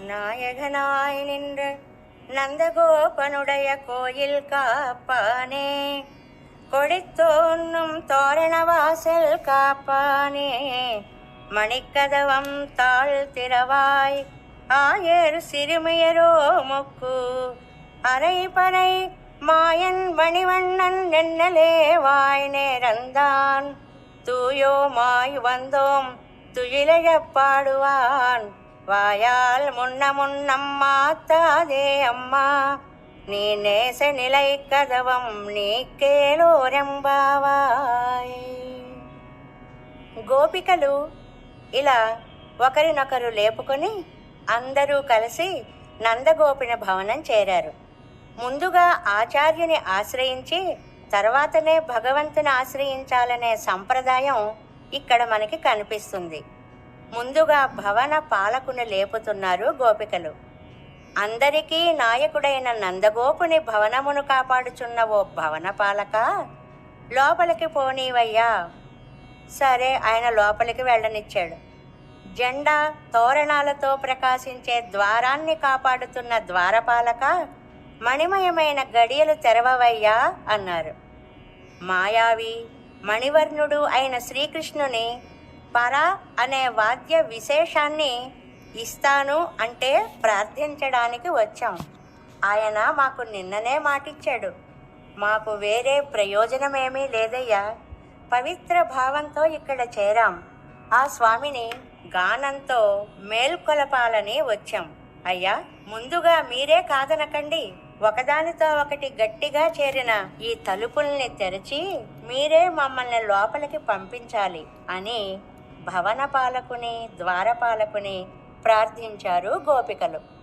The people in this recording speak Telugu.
நாயகனாய் நின்ற நந்தகோபனுடைய கோயில் காப்பானே, கொடித்தோன்னும் தோரணவாசல் காப்பானே, மணிக்கதவம் தாழ் திறவாய் ஆயர் சிறுமியரோ முக்கு அரைபறை மாயன் மணிவண்ணன் நென்னலே வாய் நேரந்தான் தூயோமாய் வந்தோம் துயிலழப் பாடுவான் வாயால் முன்னம் மாத்தாதே அம்மா நீ நேச நிலை கதவம் நீ కేలోరెంబావాయ్. గోపికలు ఇలా ఒకరినొకరు లేపుకొని అందరూ కలిసి నందగోపిన భవనం చేరారు. ముందుగా ఆచార్యుని ఆశ్రయించి తర్వాతనే భగవంతుని ఆశ్రయించాలనే సంప్రదాయం ఇక్కడ మనకి కనిపిస్తుంది. ముందుగా భవన పాలకుని లేపుతున్నారు గోపికలు. అందరికీ నాయకుడైన నందగోపుని భవనమును కాపాడుచున్న ఓ భవన పాలక, లోపలికి పోనీవయ్యా. సరే, ఆయన లోపలికి వెళ్ళనిచ్చాడు. జెండా తోరణాలతో ప్రకాశించే ద్వారాన్ని కాపాడుతున్న ద్వారపాలక, మణిమయమైన గడియలు తెరవవయ్యా అన్నారు. మాయావి మణివర్ణుడు అయిన శ్రీకృష్ణుని పర అనే వాద్య విశేషాన్ని ఇస్తాను అంటే ప్రార్థించడానికి వచ్చాం. ఆయన మాకు నిన్ననే మాటిచ్చాడు. మాకు వేరే ప్రయోజనమేమీ లేదయ్యా. పవిత్ర భావంతో ఇక్కడ చేరాం. ఆ స్వామిని గానంతో మేల్కొలపాలని వచ్చాం. అయ్యా, ముందుగా మీరే కాదనకండి. ఒకదానితో ఒకటి గట్టిగా చేరిన ఈ తలుపుల్ని తెరిచి మీరే మమ్మల్ని లోపలికి పంపించాలి అని భవన పాలకుని ద్వారపాలకుని ప్రార్థించారు గోపికలు.